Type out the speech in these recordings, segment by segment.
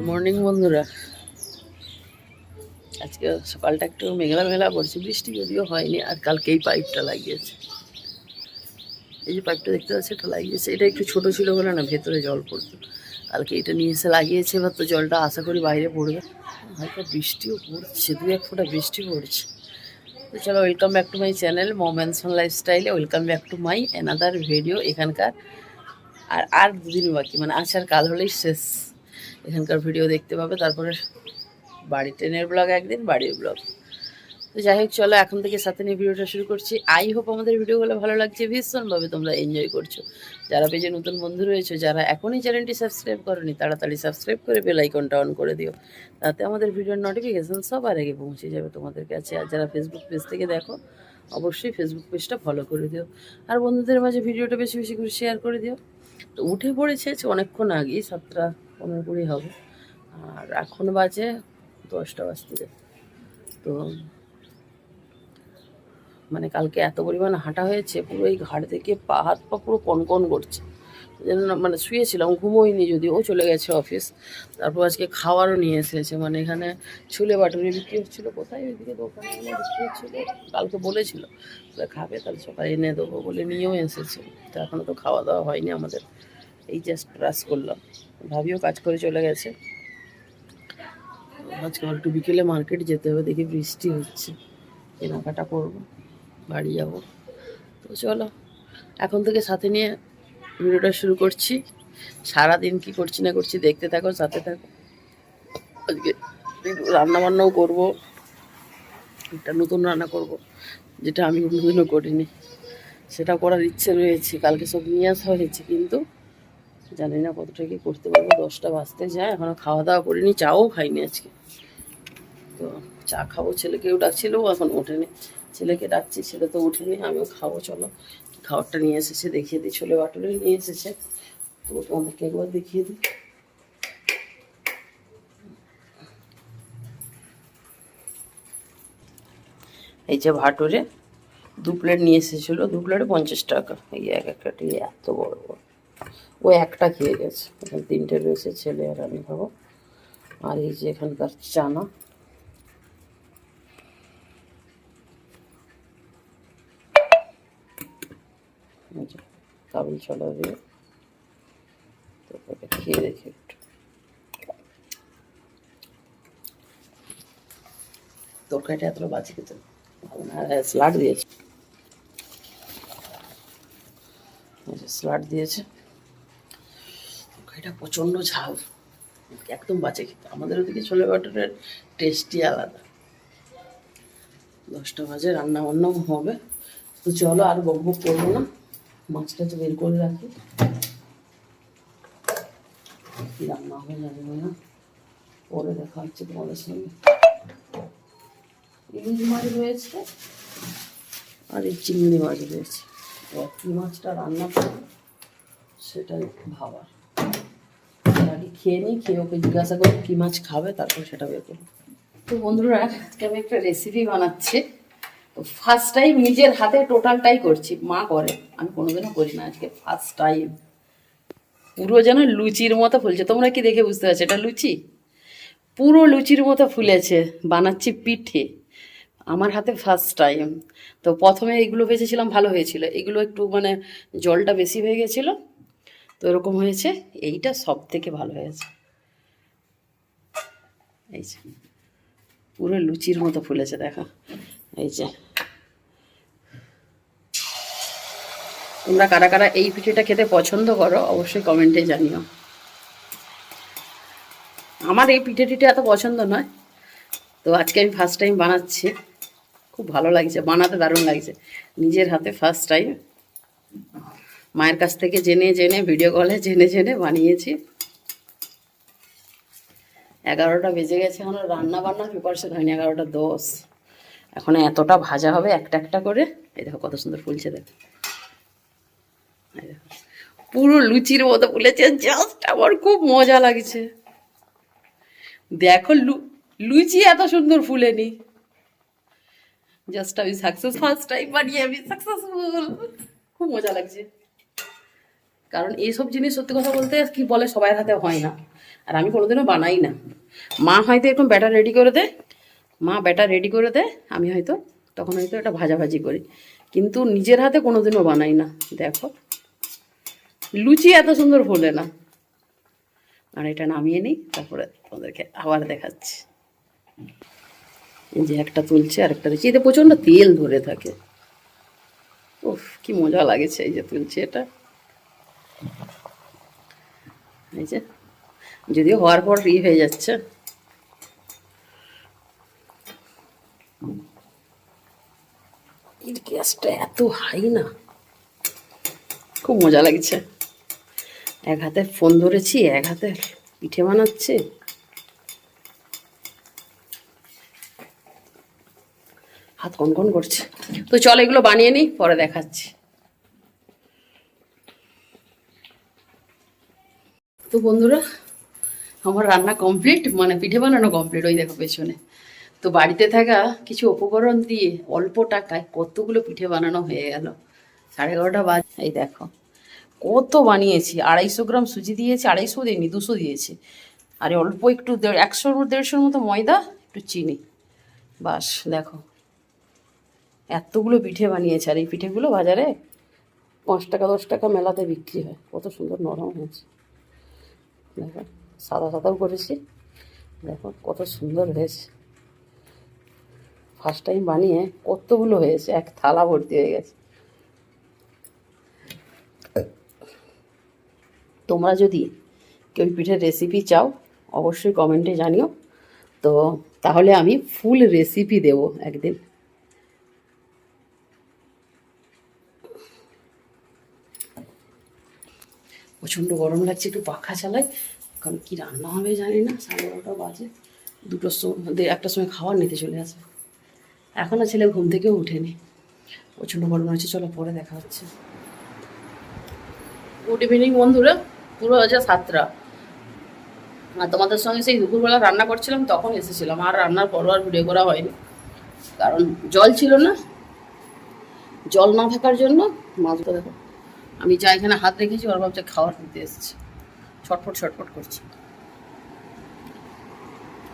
Morning বন্ধুরা, আজকে সকালটা একটু মেঘলা মেঘলা করছে, বৃষ্টি যদিও হয়নি। আর কালকে এই পাইপটা লাগিয়েছে, এই যে পাইপটা দেখতে পাচ্ছি এটা লাগিয়েছে। এটা একটু ছোট ছিল বলে না ভেতরে জল পড়তো, কালকে এটা নিয়ে এসে লাগিয়েছে। এবার তো জলটা আশা করি বাইরে পড়বে। হালকা বৃষ্টিও পড়ছে, দু এক ফোঁটা বৃষ্টি পড়ছে। তো চলো, welcome back to my channel Mom and Son লাইফস্টাইলে। Welcome back to my another video. এখানকার আর দুদিন বাকি, মানে আজ আর কাল হলেই শেষ এখানকার ভিডিও দেখতে পাবে। তারপরে বাড়ি ট্রেনের ব্লগ, একদিন বাড়ির ব্লগ। তো যাই হোক, চলো এখন থেকে সাথে নিয়ে ভিডিওটা শুরু করছি। আই হোপ আমাদের ভিডিওগুলো ভালো লাগছে, ভীষণভাবে তোমরা এনজয় করছো। যারা পেজে নতুন বন্ধু রয়েছে, যারা এখনই চ্যানেলটি সাবস্ক্রাইব করোনি, তাড়াতাড়ি সাবস্ক্রাইব করে বেল আইকনটা অন করে দিও, তাতে আমাদের ভিডিওর নোটিফিকেশান সবার আগে পৌঁছে যাবে তোমাদের কাছে। আর যারা ফেসবুক পেজ থেকে দেখো, অবশ্যই ফেসবুক পেজটা ফলো করে দিও। আর বন্ধুদের মাঝে ভিডিওটা বেশি বেশি করে শেয়ার করে দিও। তো উঠে পড়েছে অনেকক্ষণ আগেই, 7:15 হবে। আর এখন বাজে 10টা বাজতে। তো মানে কালকে এত পরিমাণে হাঁটা হয়েছে, পুরো এই ঘাট থেকে পা হাত পা পুরো কনকন করছে। যেন মানে শুয়েছিলাম, ঘুমোইনি, যদিও চলে গেছে অফিস। তারপর আজকে খাওয়ারও নিয়ে এসেছে, মানে এখানে ছোলে বাটুরি বিক্রি হচ্ছিলো। কোথায় ওইদিকে দোকানে এনে বিক্রি হচ্ছিলো, কালকে বলেছিল খাবে, তাহলে সকালে এনে দেবো বলে নিয়েও এসেছে। তো এখনও তো খাওয়া দাওয়া হয়নি আমাদের, এই জাস্ট ব্রাশ করলাম। ভাবিও কাজ করে চলে গেছে। আজকে একটু বিকেলে মার্কেট যেতে হবে, দেখি বৃষ্টি হচ্ছে, কেনাকাটা করবো, বাড়ি যাব। তো চলো এখন থেকে সাথে নিয়ে ভিডিওটা শুরু করছি। সারাদিন কি করছি না করছি দেখতে থাকো, সাথে থাকো। আজকে রান্নাবান্নাও করবো, একটা নতুন রান্না করব, যেটা আমি কোনোদিনও করিনি। সেটা করার ইচ্ছে রয়েছে। কালকে সব নিয়ে আসা হয়েছে, কিন্তু জানি না কতটা কি করতে পারবো। 10টা বাজতে যায়, এখনও খাওয়া দাওয়া করিনি, চাও খাইনি আজকে। তো চা খাবো, ছেলেকেও ডাকছিলো, এখন ওঠেনি। ছেলেকে ডাকছি, ছেলে তো উঠেনি, আমিও খাবো। চলো খাবারটা নিয়ে এসেছে দেখিয়ে দিই, ছোলে বাটুরে নিয়ে এসেছে। তো তোমাদেরকে একবার দেখিয়ে দিই। এই যে ভাটুরে 2 প্লেট নিয়ে এসেছিলো, 2 প্লেটে 50 টাকা। এই এক একটাটি এত বড় বড়, ও একটা খেয়ে গেছে, এখন 3টে রয়েছে, ছেলে আর আমি খাবো। আর এই যে এখানকার চানা, কাবুল ছোলা দিয়ে। তারপরে খেয়ে দেখি একটু। তরকারিটা এতটা বাজে খেতে ভালো না। আর স্যালাড দিয়েছে, স্যালাড দিয়েছে। তরকারিটা প্রচণ্ড ঝাল, একদম বাজে খেতে। আমাদের ওদিকে ছোলে বাটুরের টেস্টই আলাদা। 10টা বাজে, রান্না বান্নাও হবে। তো চলো আর বক বক করবো না, মাছটা তো বের করে রাখি। কি রান্না হবে জানি না, পরে দেখা হচ্ছে তোমাদের সঙ্গে। ইলিশ মাছ রয়েছে আর এই চিংড়ি মাছ রয়েছে। তো কী মাছটা রান্না করবো সেটাই ভাবার। আগে খেয়ে নিই, খেয়ে ওকে জিজ্ঞাসা করি কী মাছ খাবে, তারপর সেটা বের করবো। তো বন্ধুরা, আজকে আমি একটা রেসিপি বানাচ্ছি। তো ফার্স্ট টাইম নিজের হাতে টোটালটাই করছি, মা করে, আমি কোনোদিনও করি না, আজকে ফার্স্ট টাইম। পুরো যেন লুচির মতো ফুলছে। তোমরা কি দেখে বুঝতে পারছো এটা লুচি? পুরো লুচির মতো ফুলেছে। বানাচ্ছি পিঠে, আমার হাতে ফার্স্ট টাইম। তো প্রথমে এগুলো ভেজেছিলাম, ভালো হয়েছিল। এগুলো একটু মানে জলটা বেশি হয়ে গেছিলো, তো এরকম হয়েছে। এইটা সব থেকে ভালো হয়েছে। এই যে পুরো লুচির মতো ফুলেছে, দেখো। এই যে তোমরা কারা কারা এই পিঠেটা খেতে পছন্দ করো অবশ্যই কমেন্টে জানিও। আমার এই পিঠে টিঠে এত পছন্দ নয়, তো আজকে আমি ফার্স্ট টাইম বানাচ্ছি। খুব ভালো লাগছে, বানাতে দারুণ লাগছে। নিজের হাতে ফার্স্ট টাইম, মায়ের কাছ থেকে জেনে জেনে, ভিডিও কলে জেনে জেনে বানিয়েছি। 11টা বেজে গেছে, এখনো রান্না বান্নার প্রিপারেশন হয়নি। 11টা 10, এখন এতটা ভাজা হবে একটা একটা করে। এই দেখো কত সুন্দর ফুলছে, দেখো। এই দেখো পুরো লুচির মতো ফুলেছে, জাস্ট আমার খুব মজা লাগছে। দেখো লুচি এত সুন্দর ফুলেনি। জাস্ট আমি সাকসেস, ফার্স্ট টাইম বানিয়ে আমি সাকসেসফুল। খুব মজা লাগছে। কারণ এইসব জিনিস সত্যি কথা বলতে কি বলে সবাই হাতে হয় না, আর আমি কোনোদিনও বানাই না। মা হয়তো এরকম ব্যাটার রেডি করে দেয়, আমি হয়তো তখন হয়তো এটা ভাজাভাজি করি, কিন্তু নিজের হাতে কোনোদিনও বানাই না। দেখো লুচি এত সুন্দর ফোলে না। আর এটা নামিয়ে নিই, তারপরে তোমাদেরকে আবার দেখাচ্ছি। এই যে একটা তুলছে আর একটা দিচ্ছি, এতে প্রচণ্ড তেল ধরে থাকে। উফ কি মজা লাগেছে এই যে তুলছে এটা। এই যে যদিও হওয়ার পর হয়ে যাচ্ছে। এই গ্যাসটা এত হাই না, খুব মজা লাগছে। এক হাতে ফোন ধরেছি, এক হাতে পিঠে বানাচ্ছি। হাত কনকন করছে। তো চল এগুলো বানিয়ে নিই, পরে দেখাচ্ছি। তো বন্ধুরা আমার রান্না কমপ্লিট, মানে পিঠে বানানো কমপ্লিট। ওই দেখো পেছনে। তো বাড়িতে থাকা কিছু উপকরণ দিয়ে অল্প টাকায় কতগুলো পিঠে বানানো হয়ে গেল। 11:30 বাজে। এই দেখো কত বানিয়েছি। 250 গ্রাম সুজি দিয়েছি, 250 দিইনি, 200 দিয়েছি। আর অল্প একটু 100-150 মতো ময়দা, একটু চিনি, বাস। দেখো এতগুলো পিঠে বানিয়েছে। আর এই পিঠেগুলো বাজারে 5 টাকা 10 টাকা মেলাতে বিক্রি হয়। কত সুন্দর নরম হয়েছে। দেখো সাদা সাদাও করেছি, দেখো কত সুন্দর হয়েছে। ফার্স্ট টাইম বানিয়ে কতগুলো হয়েছে, এক থালা ভর্তি হয়ে গেছে। তোমরা যদি কেউ পিঠের রেসিপি চাও অবশ্যই কমেন্টে জানিও, তো তাহলে আমি ফুল রেসিপি দেব একদিন। প্রচণ্ড গরম লাগছে, একটু পাখা চালাই, কারণ কী রান্না হবে জানি না। 11:30 বাজে, 2টোর সময় 1টার সময় খাবার নিতে চলে আসবে। এখনও ছেলে ঘুম থেকেও উঠেনি, প্রচণ্ড গরম আছে। চলো পরে দেখা হচ্ছে। গুড ইভিনিং বন্ধুরা, পুরো আছে 7টা। আর তোমাদের সঙ্গে সেই দুপুরবেলা রান্না করছিলাম তখন এসেছিলাম, আর রান্নার পরও আর ভিডিও করা হয়নি, কারণ জল ছিল না। জল না থাকার জন্য মাছটা দেখো, আমি যা এখানে হাত রেখেছি ওর ভাবছে খাওয়ার দিতে এসেছে, ছটফট করছি।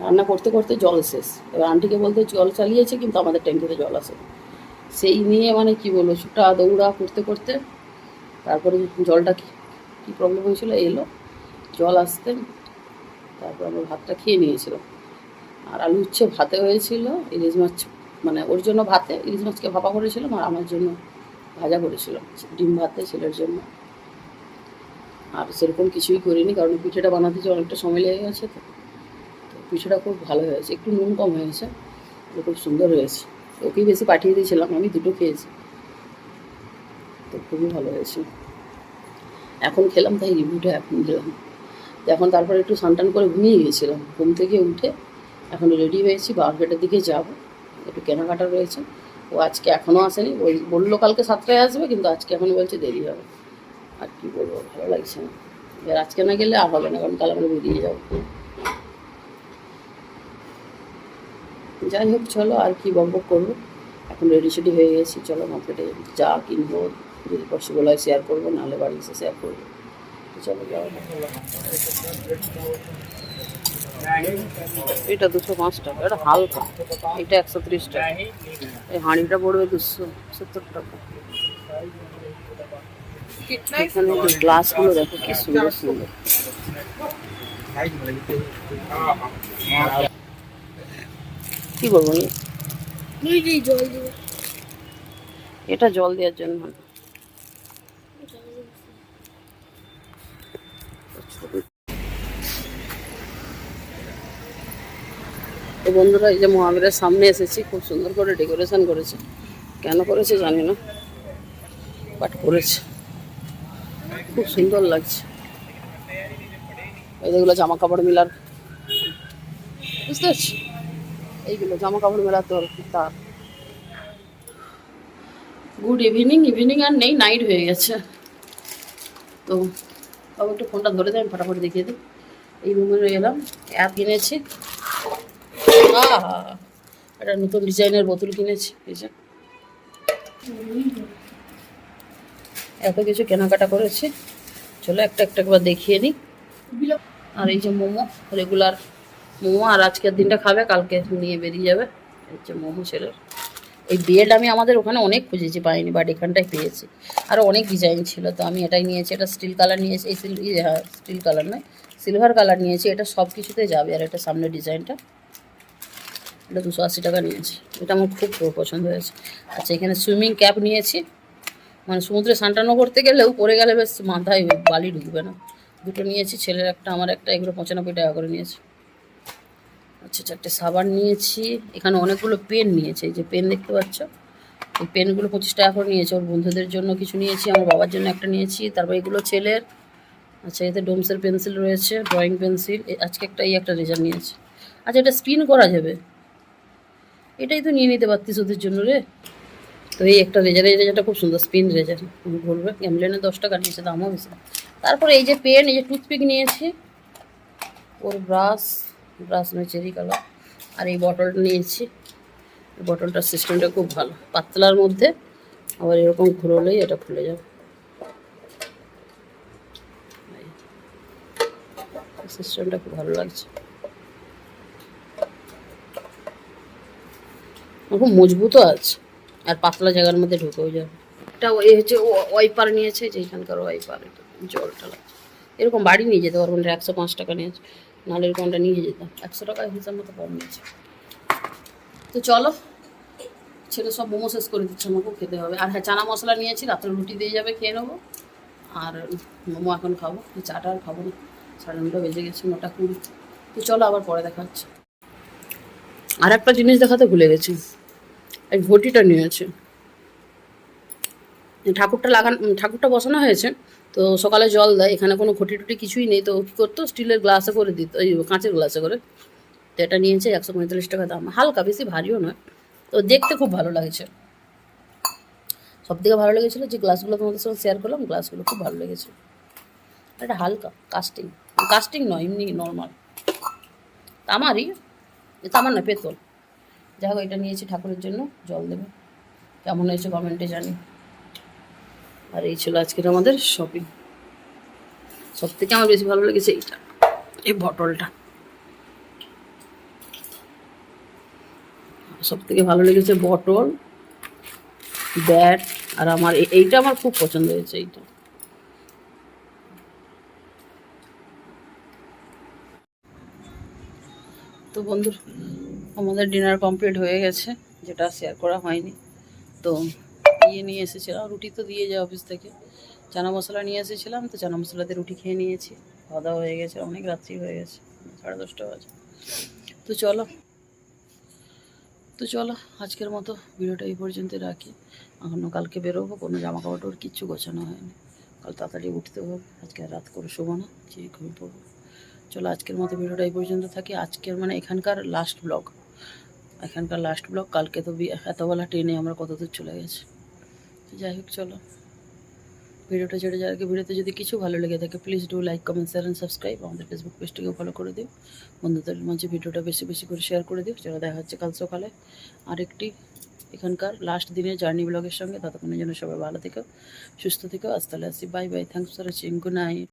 রান্না করতে করতে জল শেষ। এবার আন্টিকে বলতে জল চালিয়েছে, কিন্তু আমাদের ট্যাঙ্কিতে জল আসে। সেই নিয়ে মানে কি বলবো, ছুটা দৌড়া করতে করতে তারপরে জলটা কী প্রবলেম হয়েছিল, এলো জল আসতে। তারপর আমরা ভাতটা খেয়ে নিয়েছিলাম। আর আলু উচ্ছে ভাতে হয়েছিল, ইলিশ মাছ, মানে ওর জন্য ভাতে ইলিশ মাছকে ভাপা করেছিলাম, আর আমার জন্য ভাজা করেছিলাম ডিম ভাতে ছেলের জন্য। আর সেরকম কিছুই করিনি, কারণ পিঠেটা বানাতে যে অনেকটা সময় লেগে গেছে। তো পিঠেটা খুব ভালো হয়েছে, একটু নুন কম হয়েছে, খুব সুন্দর হয়েছে। ওকেই বেশি পাঠিয়ে দিয়েছিলাম, আমি 2টো খেয়েছি, তো খুবই ভালো হয়েছে। এখন খেলাম, তাই রিভিউটা এখন দিলাম। এখন তারপরে একটু স্নান করে ঘুমিয়ে গিয়েছিলাম। ঘুম থেকে উঠে এখন রেডি হয়েছি, বারগেটের দিকে যাব, একটু কেনাকাটা রয়েছে। ও আজকে এখনও আসেনি, ওই বললো কালকে 7টায় আসবে, কিন্তু আজকে এখন বলছে দেরি হবে। আর কি বলবো, ভালো লাগছে না। এবার আজকে না গেলে আর হবে না, কারণ কাল আমরা বেরিয়ে যাবো। যাই হোক চলো, আর কি বকবক করবো। এখন রেডি সেডি হয়ে গেছি, চলো মার্কেটে যা কিনবো যদি পসিবল হয় শেয়ার করবো, নাহলে বাড়ি এসে শেয়ার করবো। চলো যাও। এটা 205 টাকা, এটা হালকা। এটা 130 টাকা। এই হাঁড়িটা পড়বে 270 টাকা। এখানে গ্লাসগুলো দেখো কি সুন্দর সুন্দর। কি বলবো, এটা জল দেওয়ার জন্য। তো বন্ধুরা এই যে মহাবীরের সামনে এসেছি, খুব সুন্দর করে ডেকোরেশন করেছে। কেন করেছে জানি না, বাট করেছে, খুব সুন্দর লাগছে। এইগুলো জামা কাপড় মেলার, বুঝতে পারছি, এইগুলো জামা কাপড় মেলার তোর তার। গুড ইভিনিং, ইভিনিং আর নেই, নাইট হয়ে গেছে। তো বাবু একটু ফোনটা ধরে দেয়, আমি ফটাফট দেখিয়ে দিই। এই রুমে এলাম, অ্যাপ কিনেছি। একটা নতুন ডিজাইনের বোতল কিনেছি। এই যে এত কিছু কেনাকাটা করেছি, চলো একটা একটা একবার দেখিয়ে নিই। আর এই যে মোমো, রেগুলার মোমো, আর আজকের দিনটা খাবে, কালকে নিয়ে বেরিয়ে যাবে। এই যে মোমো ছেলের। এই বেড আমি আমাদের ওখানে অনেক খুঁজেছি, পাইনি, বাট এখানটায় পেয়েছি। আরও অনেক ডিজাইন ছিল, তো আমি এটাই নিয়েছি। এটা স্টিল কালার নিয়েছি, এই হ্যাঁ স্টিল কালার নয়, সিলভার কালার নিয়েছি। এটা সব কিছুতে যাবে। আর এটা সামনের ডিজাইনটা, এটা 280 টাকা নিয়েছি। এটা আমার খুব পছন্দ হয়েছে। আচ্ছা, এখানে সুইমিং ক্যাপ নিয়েছি, মানে সমুদ্রে সানটানো করতে গেলেও পরে গেলে বেশ মাথায় বালি ঢুকবে না। দুটো নিয়েছি, ছেলের একটা আমার একটা। এগুলো 95 টাকা করে নিয়েছি। আচ্ছা, 4টে সাবান নিয়েছি। এখানে অনেকগুলো পেন নিয়েছে, এই যে পেন দেখতে পাচ্ছ, এই পেনগুলো 25 টাকা করে নিয়েছে। ওর বন্ধুদের জন্য কিছু নিয়েছি, আমার বাবার জন্য একটা নিয়েছি। তারপর এগুলো ছেলের। আচ্ছা, এতে ডোমসের পেন্সিল রয়েছে, ড্রয়িং পেন্সিল। আজকে একটা রেজার নিয়েছি। আচ্ছা, এটা স্পিন করা যাবে, এটাই তো নিয়ে নিতে পারতিস ওদের জন্য রে। তো এই একটা রেজার, এই রেজারটা খুব সুন্দর, স্পিন রেজার। বলবে ক্যামলেনে 10 টাকা নিয়েছে, দামও বেশি। তারপরে এই যে পেন, এই যে টুথপিক নিয়েছি। ওর ব্রাশ নয়, চেরি কালার। আর এই বটলটা নিয়েছি। বটলটার সিস্টেমটা খুব ভালো, পাতলার মধ্যে, আবার এরকম ঘুরোলেই এটা খুলে যাবে। সিস্টেমটা খুব ভালো লাগছে, খুব মজবুতও আছে, আর পাতলা জায়গার মধ্যে ঢুকেও যাবে। একটা ওই হচ্ছে ওয়াইপার নিয়েছে, যে এখানকার ওয়াইপার, এটা জলটা লাগছে। এরকম বাড়ি নিয়ে যেতে পারবেন, 105 টাকা নিয়েছে, নাহলে এরকমটা নিয়ে যেতাম 100 টাকা হিসাব মতো কম নিয়েছে। তো চলো, ছেলে সব মোমো শেষ করে দিচ্ছে, আমাকেও খেতে হবে। আর হ্যাঁ, চানা মশলা নিয়েছি, রাত্রে রুটি দিয়ে যাবে, খেয়ে নেবো। আর মোমো এখন খাবো, চাটা আর খাবো না, 9:30 বেজে গেছে, 9:20। তো চলো, আবার পরে দেখা হচ্ছে। আর একটা জিনিস দেখাতে ভুলে গেছি, এই ঘটিটা নিয়েছে। ঠাকুরটা বসানো হয়েছে, তো সকালে জল দেয়, এখানে কোনো ঘটি টুটি কিছুই নেই। তো কী করতো, স্টিলের গ্লাসে করে দিত, ওই কাঁচের গ্লাসে করে। তো এটা নিয়েছে 145 টাকা দাম, হালকা, বেশি ভারীও নয়। তো দেখতে খুব ভালো লাগছে। সব থেকে ভালো লেগেছিলো যে গ্লাসগুলো তোমাদের সঙ্গে শেয়ার করলাম, গ্লাসগুলো খুব ভালো লেগেছে। এটা হালকা, কাস্টিং নয়, এমনি নর্মাল, তামারই, তামার না, পেতল। যাই হোক, এটা নিয়েছি ঠাকুরের জন্য, জল দেবে। কেমন হয়েছে কমেন্টে জানি। আর এই ছিল আজকের আমাদের শপিং। সব থেকে আমার বেশি ভালো লেগেছে এইটা, এই বটলটা সব থেকে ভালো লেগেছে, বটল, ব্যাট। আর আমার এইটা আমার খুব পছন্দ হয়েছে, এইটা। তো বন্ধু, আমাদের ডিনার কমপ্লিট হয়ে গেছে, যেটা শেয়ার করা হয়নি। তো নিয়ে এসেছিলাম, রুটি তো দিয়ে যায় অফিস থেকে। চানা মশলা নিয়ে এসেছিলাম, তো চানা মশলাতে রুটি খেয়ে নিয়েছি। খাওয়া দাওয়া হয়ে গেছে, অনেক রাত্রি হয়ে গেছে, 10:30 বাজে। তো চলো, আজকের মতো ভিডিওটা এই পর্যন্ত রাখি। এখনও কালকে বেরোবো, কোনো জামা কাপড় কিচ্ছু গোছানো হয়নি। কাল তাড়াতাড়ি উঠতে হবে, আজকে রাত করে শোবো না, যে ঘুমিয়ে পড়বো। চলো, আজকের মতো ভিডিওটা এই পর্যন্ত থাকি। আজকের মানে এখানকার লাস্ট ব্লগ, কালকে তো এতবেলা ট্রেনে আমরা কত দূর চলে গেছি। যাই হোক, চলো, ভিডিওটা ছেড়ে যাওয়ার আগে ভিডিওতে যদি কিছু ভালো লেগে থাকে, please do like, comment, share and subscribe. আমাদের ফেসবুক পেজটিকেও ফলো করে দিও, বন্ধুদের মাঝে ভিডিওটা বেশি বেশি করে শেয়ার করে দিও। চলো, দেখা হচ্ছে কাল সকালে আরেকটি এখানকার লাস্ট দিনের জার্নি ব্লগের সঙ্গে। ততক্ষণের জন্য সবাই ভালো থেকো, সুস্থ থেকো। আজ তাহলে আসি, bye bye, thanks for watching, good night.